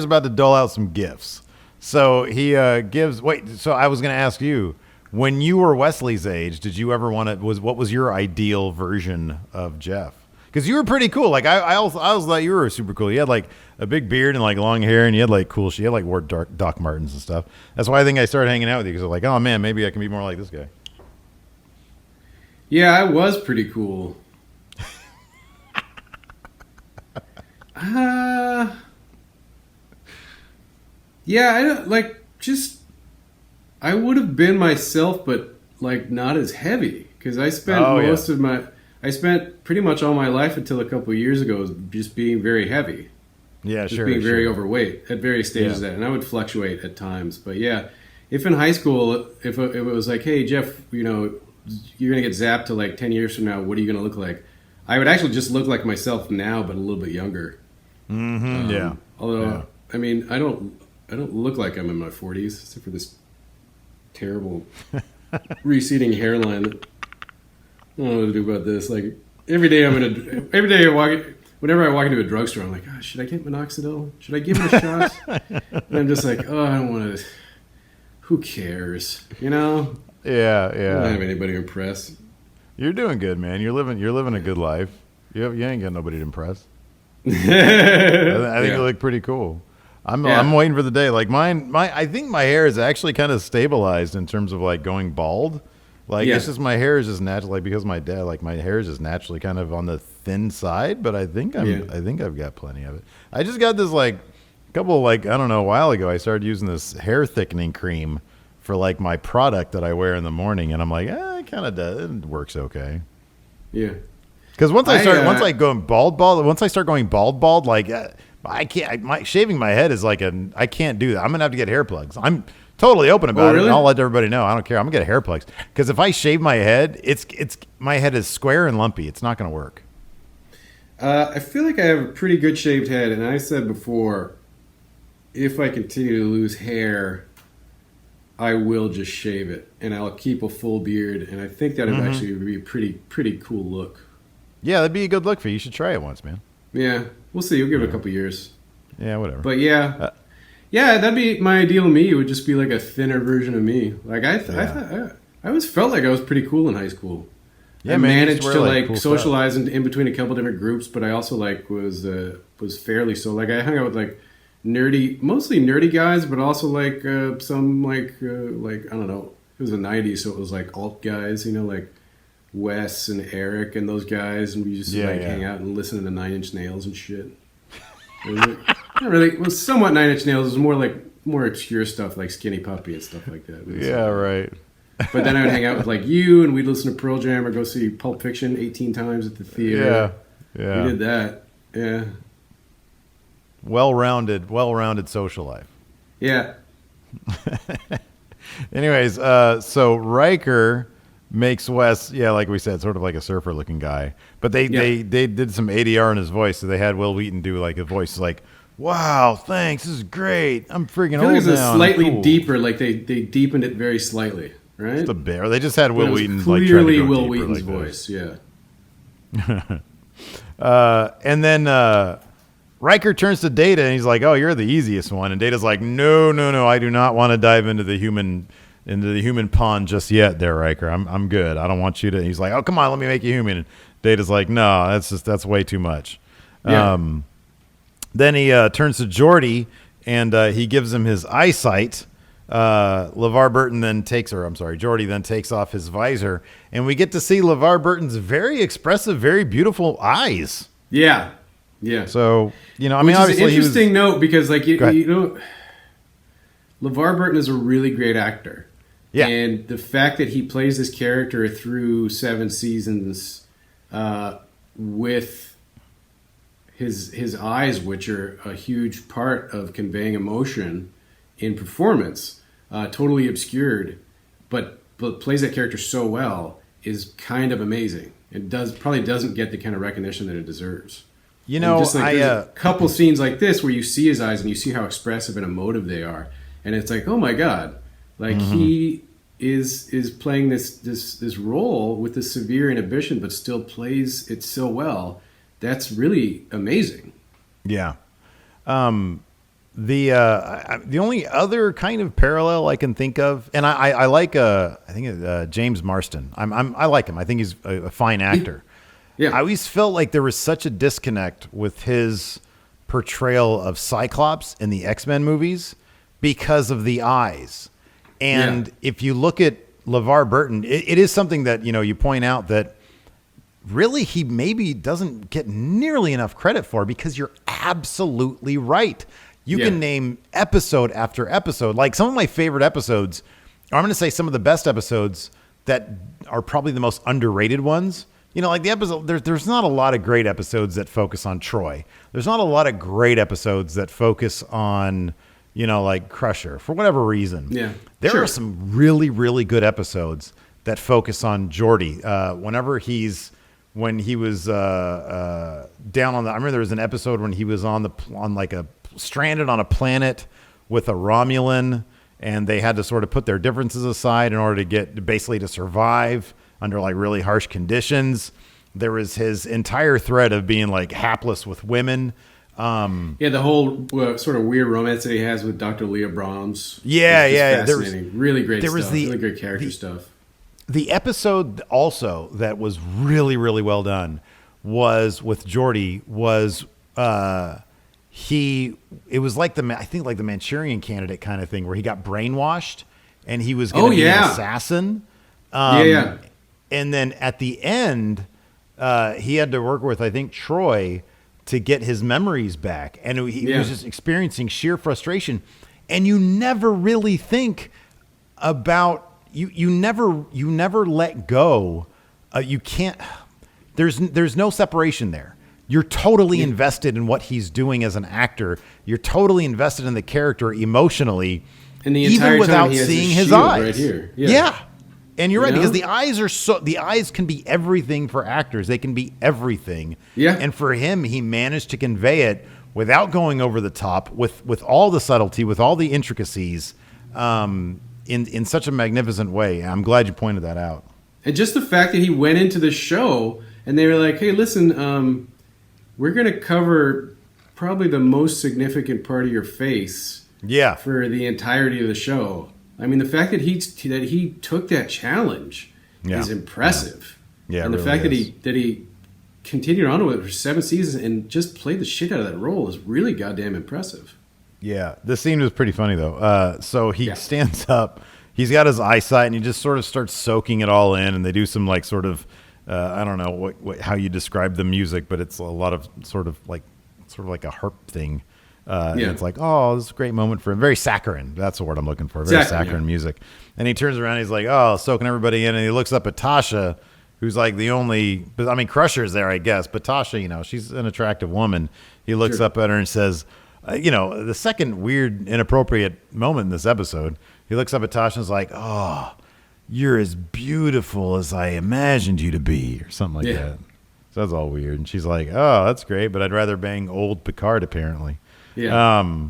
about to dole out some gifts. So he gives. Wait, so I was going to ask you, when you were Wesley's age, did you ever what was your ideal version of Jeff? Because you were pretty cool. Like I always thought you were super cool. You had like a big beard and like long hair, and you had like cool shit. You had like wore Doc Martens and stuff. That's why I think I started hanging out with you, because I was like, oh man, maybe I can be more like this guy. Yeah, I was pretty cool. Yeah, I don't like just. I would have been myself, but like not as heavy, because I spent I spent pretty much all my life until a couple of years ago just being very heavy. Yeah, just being very overweight at various stages of that, and I would fluctuate at times. But yeah, if in high school, if it was like, "Hey Jeff, you're gonna get zapped to like 10 years from now, what are you gonna look like?" I would actually just look like myself now, but a little bit younger. Mm-hmm. Although, I mean, I don't look like I'm in my 40s, except for this terrible receding hairline. I don't know what to do about this. Like whenever I walk into a drugstore, I'm like, "Oh, should I get minoxidil? Should I give it a shot?" And I'm just like, "Oh, I don't want to. Who cares? Yeah. I don't have anybody to impress." You're doing good, man. You're living a good life. You ain't got nobody to impress. I think you look pretty cool. I'm waiting for the day. Like I think my hair is actually kind of stabilized in terms of like going bald. Like it's just my hair is just naturally, like, because of my dad, like my hair is just naturally kind of on the thin side. But I think I've got plenty of it. I just got this like couple, like, I don't know, a while ago. I started using this hair thickening cream for like my product that I wear in the morning, and I'm like, it kind of does. It works okay. Yeah. Because once I start going bald, like I can't. Shaving my head is like I can't do that. I'm gonna have to get hair plugs. I'm totally open about it. And I'll let everybody know. I don't care. I'm gonna get hair plugs because if I shave my head, it's my head is square and lumpy. It's not gonna work. I feel like I have a pretty good shaved head, and I said before, if I continue to lose hair, I will just shave it, and I'll keep a full beard, and I think that would actually be a pretty cool look. Yeah, that'd be a good look for you. You should try it once, man. Yeah, we'll see. We'll give it a couple years. Yeah, whatever. But yeah, that'd be my ideal me. It would just be like a thinner version of me. Like I always felt like I was pretty cool in high school. Yeah, I managed to like cool socialize in between a couple different groups, but I also like was fairly so. Like I hung out with like mostly nerdy guys, but also like some like I don't know. It was the '90s, so it was like alt guys, like Wes and Eric and those guys, and we used to hang out and listen to 9 Inch Nails and shit. It was somewhat 9 Inch Nails. It was more obscure stuff like Skinny Puppy and stuff like that. Right. But then I would hang out with like you, and we'd listen to Pearl Jam or go see Pulp Fiction 18 times at the theater. Yeah. We did that. Yeah. Well-rounded social life. Yeah. Anyways, so Riker makes Wes, like we said, sort of like a surfer-looking guy. But they did some ADR in his voice, so they had Will Wheaton do like a voice like, "Wow, thanks, this is great. I'm freaking old now." It's slightly deeper, like they deepened it very slightly, right? Just a bit. Or they just had Will Wheaton clearly like Will Wheaton's voice, yeah. And then Riker turns to Data and he's like, "Oh, you're the easiest one." And Data's like, "No, I do not want to dive into the human pond just yet, there, Riker. I'm good. I don't want you to." And he's like, "Oh, come on, let me make you human." And Data's like, "No, that's way too much." Yeah. Then he turns to Geordi and he gives him his eyesight. LeVar Burton Geordi then takes off his visor, and we get to see LeVar Burton's very expressive, very beautiful eyes. Yeah. Yeah. So, I mean, which obviously, is an interesting note because, like, LeVar Burton is a really great actor. Yeah. And the fact that he plays this character through 7 seasons with his eyes, which are a huge part of conveying emotion in performance, totally obscured, but plays that character so well, is kind of amazing. It probably doesn't get the kind of recognition that it deserves. There's a couple scenes like this where you see his eyes and you see how expressive and emotive they are, and it's like, oh my god, like he is playing this role with this severe inhibition, but still plays it so well. That's really amazing. Yeah. The only other kind of parallel I can think of, and I like James Marsden. I like him. I think he's a fine actor. Yeah. I always felt like there was such a disconnect with his portrayal of Cyclops in the X-Men movies because of the eyes. And if you look at LeVar Burton, it is something that, you point out that really he maybe doesn't get nearly enough credit for, because you're absolutely right. You can name episode after episode. Like some of my favorite episodes, or I'm going to say some of the best episodes that are probably the most underrated ones. Like the episode, there's not a lot of great episodes that focus on Troy. There's not a lot of great episodes that focus on, like Crusher, for whatever reason. Yeah, there are some really, really good episodes that focus on Geordi. When he was down on I remember there was an episode when he was stranded on a planet with a Romulan, and they had to sort of put their differences aside in order to survive under like really harsh conditions. There was his entire thread of being like hapless with women. The whole sort of weird romance that he has with Dr. Leah Brahms. Yeah. Fascinating. Really great stuff. Really great character stuff. The episode also that was really, really well done was with Geordi was it was like I think like the Manchurian Candidate kind of thing where he got brainwashed and he was going to be an assassin. And then at the end, he had to work with, I think, Troy to get his memories back. And he was just experiencing sheer frustration. And you never really think about, you never let go. You can't, there's no separation there. You're totally invested in what he's doing as an actor. You're totally invested in the character emotionally, and the entire even without time he has seeing his eyes. right here. Yeah. And you're right, because the eyes can be everything for actors. They can be everything. Yeah. And for him, he managed to convey it without going over the top, with all the subtlety, with all the intricacies, in such a magnificent way. I'm glad you pointed that out. And just the fact that he went into the show and they were like, "Hey, listen, we're going to cover probably the most significant part of your face for the entirety of the show." I mean, the fact that he took that challenge is impressive. Yeah, and the really fact that he continued on with it for 7 seasons and just played the shit out of that role is really goddamn impressive. Yeah, the scene was pretty funny though. So he stands up, he's got his eyesight, and he just sort of starts soaking it all in. And they do some like sort of I don't know how you describe the music, but it's a lot of sort of like a harp thing. And it's like, oh, this is a great moment for him. Very saccharine. That's the word I'm looking for. Very saccharine music. And he turns around, he's like, oh, soaking everybody in. And he looks up at Tasha, who's like the only, I mean, Crusher's there, I guess. But Tasha, she's an attractive woman. He looks up at her and says, the second weird, inappropriate moment in this episode, he looks up at Tasha and is like, oh, you're as beautiful as I imagined you to be, or something like that. So that's all weird. And she's like, oh, that's great, but I'd rather bang old Picard, apparently. Yeah.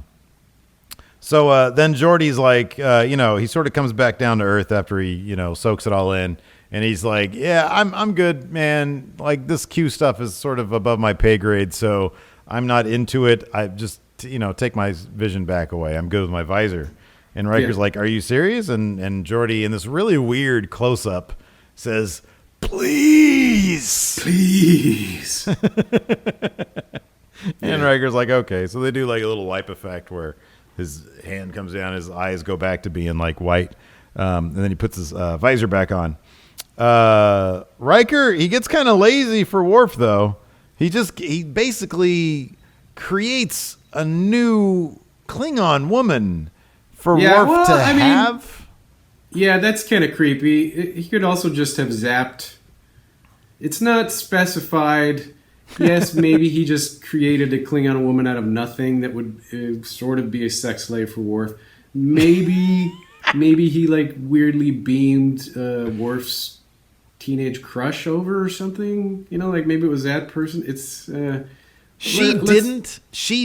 So then Geordi's like, he sort of comes back down to earth after he, soaks it all in. And he's like, yeah, I'm good, man. Like, this Q stuff is sort of above my pay grade, so I'm not into it. I just, take my vision back away. I'm good with my visor. And Riker's like, are you serious? And Geordi, in this really weird close-up, says, please. Please. And Riker's like, okay. So they do like a little wipe effect where his hand comes down, his eyes go back to being like white. And then he puts his visor back on. Riker, he gets kind of lazy for Worf, though. He basically creates a new Klingon woman for Worf to have. Yeah, that's kind of creepy. He could also just have zapped. It's not specified. Yes, maybe he just created a Klingon woman out of nothing that would sort of be a sex slave for Worf. Maybe he like weirdly beamed Worf's teenage crush over or something. Like maybe it was that person. It's She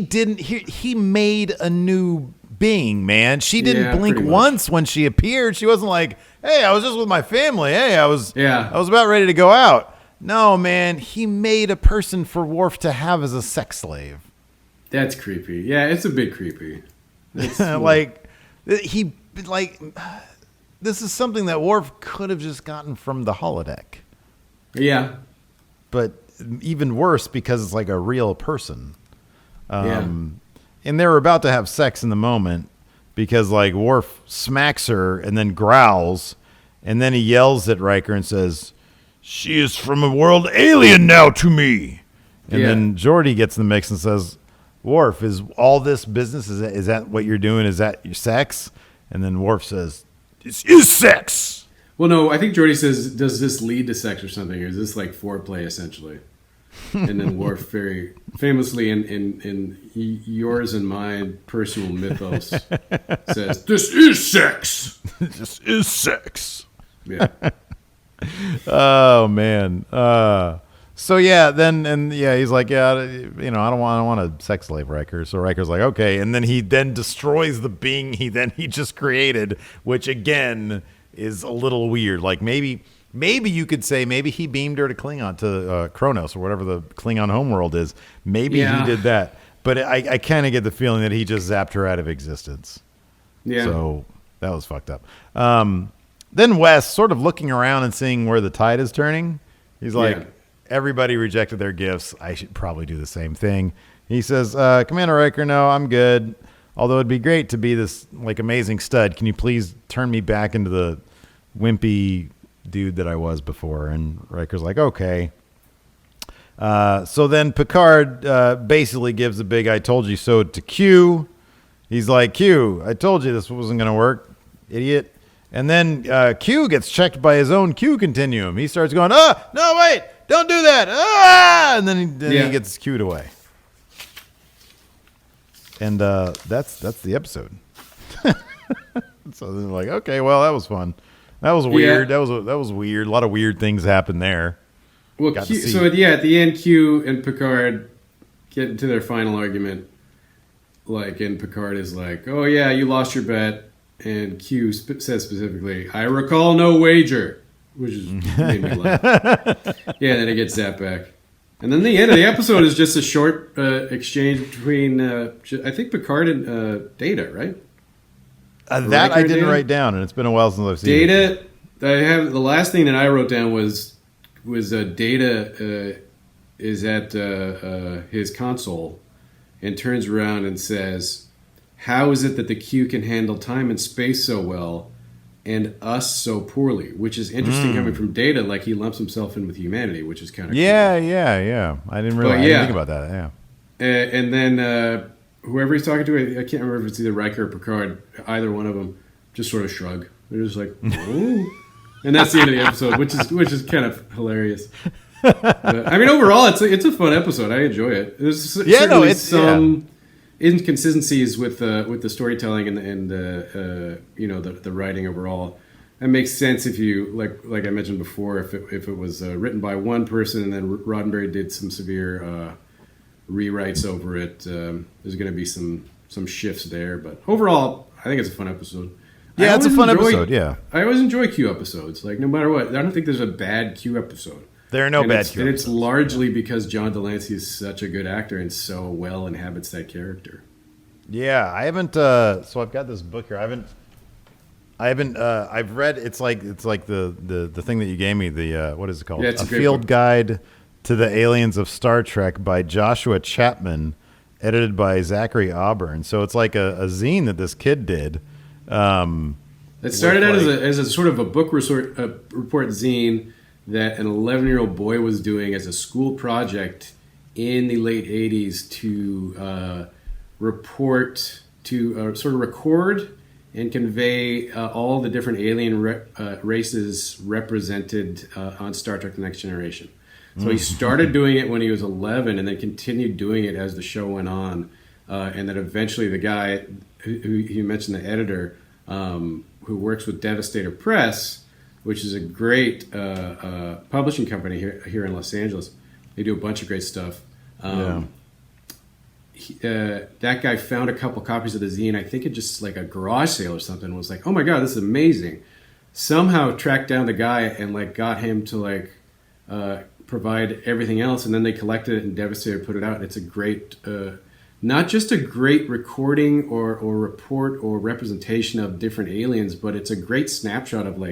didn't. He made a new being, man. She didn't blink once when she appeared. She wasn't like, "Hey, I was just with my family. Hey, I was about ready to go out." No, man. He made a person for Worf to have as a sex slave. That's creepy. Yeah, it's a bit creepy. This is something that Worf could have just gotten from the holodeck. Yeah. But even worse because it's like a real person. And they were about to have sex in the moment because like Worf smacks her and then growls, and then he yells at Riker and says, "She is from a world alien now to me." And then Geordi gets in the mix and says, "Worf, is all this business, is that what you're doing? Is that your sex?" And then Worf says, "This is sex." Well, no, I think Geordi says, "Does this lead to sex or something? Or is this like foreplay essentially?" And then Worf very famously in yours and my personal mythos says, "This is sex." This is sex. Yeah. Oh man. So he's like, I don't want a sex slave, Riker. So Riker's like, okay, and then he destroys the being he just created, which again is a little weird. Like maybe you could say maybe he beamed her to Klingon, to Kronos or whatever the Klingon homeworld is. Maybe he did that, but I kind of get the feeling that he just zapped her out of existence. Yeah. So that was fucked up. then Wes, sort of looking around and seeing where the tide is turning, he's like, everybody rejected their gifts. I should probably do the same thing. He says, Commander Riker, no, I'm good. Although it'd be great to be this like amazing stud. Can you please turn me back into the wimpy dude that I was before? And Riker's like, okay. So then Picard basically gives a big I told you so to Q. He's like, Q, I told you this wasn't going to work, idiot. And then Q gets checked by his own Q continuum. He starts going, no, wait, don't do that. And then he gets cued away. And that's the episode. So they're like, okay, well, that was fun. That was weird. Yeah. That was weird. A lot of weird things happened there. Well, at the end, Q and Picard get into their final argument. And Picard is like, "Oh yeah, you lost your bet," and Q says specifically, "I recall no wager," which is made me laugh. Yeah, then it gets zapped back. And then the end of the episode is just a short exchange between, I think, Picard and Data, right? That I didn't write down, and it's been a while since I've seen Data. The last thing that I wrote down was Data is at his console and turns around and says, "How is it that the Q can handle time and space so well, and us so poorly?" Which is interesting coming from Data, like he lumps himself in with humanity, which is kind of cool. Yeah. I didn't think about that. Yeah. And then whoever he's talking to, I can't remember if it's either Riker or Picard, either one of them, just sort of shrug. They're just like, "Oh," and that's the end of the episode, which is kind of hilarious. I mean, overall, it's a fun episode. I enjoy it. There's certainly some inconsistencies with the storytelling and the writing overall. That makes sense if you like I mentioned before. If it was written by one person and then Roddenberry did some severe rewrites over it, there's going to be some shifts there. But overall, I think it's a fun episode. Yeah, it's a fun episode. Yeah, I always enjoy Q episodes. Like no matter what, I don't think there's a bad Q episode. There are no bad Q episodes. And it's largely because John Delancey is such a good actor and so well inhabits that character. Yeah, I haven't. So I've got this book here. I've read. It's like the thing that you gave me. The what is it called? Yeah, it's a field guide to the aliens of Star Trek by Joshua Chapman, edited by Zachary Auburn. So it's like a zine that this kid did. It started out as a sort of a book report zine that an 11-year-old boy was doing as a school project in the late 80s to report, to sort of record and convey all the different alien races represented on Star Trek The Next Generation. So he started doing it when he was 11 and then continued doing it as the show went on. And then eventually the guy who you mentioned, the editor, who works with Devastator Press, which is a great publishing company here in Los Angeles. They do a bunch of great stuff. That guy found a couple copies of the zine. I think it just like a garage sale or something. Was like, oh my god, this is amazing. Somehow tracked down the guy and got him to provide everything else, and then they collected it and Devastator put it out. It's a great, not just a great recording or report or representation of different aliens, but it's a great snapshot of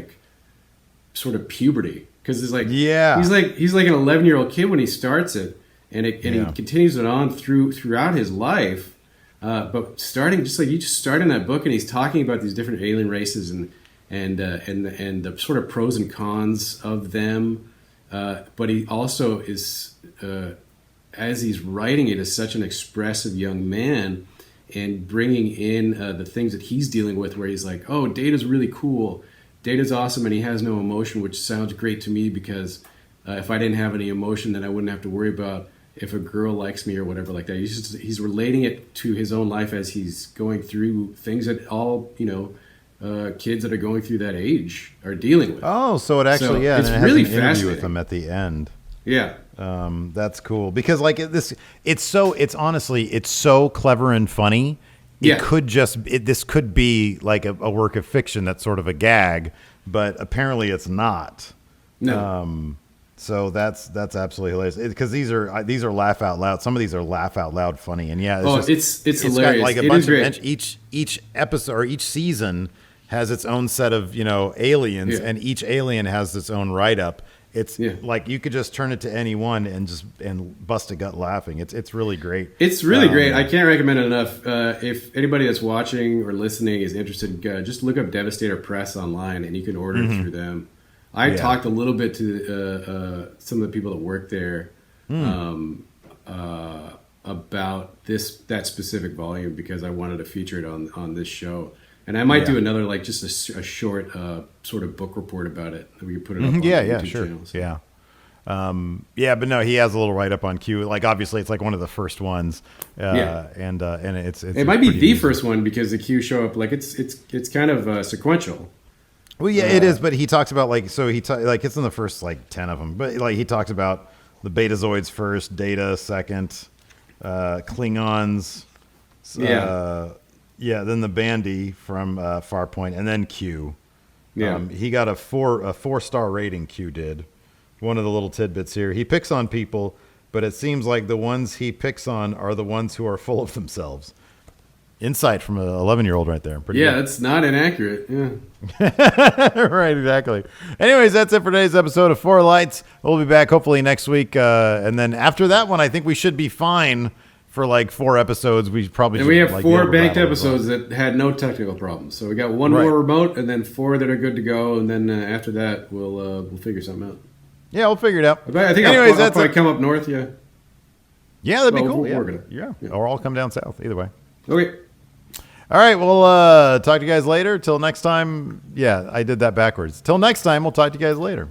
sort of puberty, because it's he's like an 11-year-old kid when he starts it, and he continues it on throughout his life. But starting just like you just start in that book, and he's talking about these different alien races and the sort of pros and cons of them. But he also is, as he's writing it, is such an expressive young man, and bringing in the things that he's dealing with, where he's like, oh, Data's really cool. Data's awesome, and he has no emotion, which sounds great to me, because if I didn't have any emotion, then I wouldn't have to worry about if a girl likes me or whatever like that. He's relating it to his own life as he's going through things that all kids that are going through that age are dealing with. Oh, so it actually it's and it really has an interview fascinating with him at the end. Yeah. That's cool, because it's so clever and funny. This could be like a work of fiction that's sort of a gag, but apparently it's not. No. So that's absolutely hilarious, because these are laugh out loud. Some of these are laugh out loud funny, and it's hilarious. Got like a bunch of each episode or each season has its own set of, aliens, Yeah. and each alien has its own write-up. It's Yeah. like you could just turn it to any one and bust a gut laughing. It's really great. It's really great. I can't recommend it enough. If anybody that's watching or listening is interested, just look up Devastator Press online, and you can order it through them. I talked a little bit to some of the people that work there about that specific volume because I wanted to feature it on this show. And I might do another, like, just a short sort of book report about it. We could put it up on the YouTube sure. channels. Yeah. But no, he has a little write-up on Q. Like, obviously, it's like one of the first ones. And it's it might be the first one because the Q show up, like, it's kind of sequential. Well, yeah, it is. But he talks about, like, so like, it's in the first, like, 10 of them. But, like, he talks about the Betazoids first, Data second, Klingons. Then the Bandy from Farpoint, and then Q. Yeah. He got a 4-star rating, Q did. One of the little tidbits here. He picks on people, but it seems like the ones he picks on are the ones who are full of themselves. Insight from an 11-year-old right there. Pretty good. That's not inaccurate. Yeah. Right, exactly. Anyways, that's it for today's episode of Four Lights. We'll be back hopefully next week. And then after that one, I think we should be fine for like 4 episodes. We probably and we have 4 banked episodes that had no technical problems. So we got 1 more remote, and then 4 that are good to go. And then after that, we'll figure something out. Yeah, we'll figure it out. I think I'll probably come up north. Yeah. Yeah, that'd be cool. We'll work it out. Yeah, or I'll come down south. Either way. Okay. All right, we'll talk to you guys later. Till next time. Yeah, I did that backwards. Till next time, we'll talk to you guys later.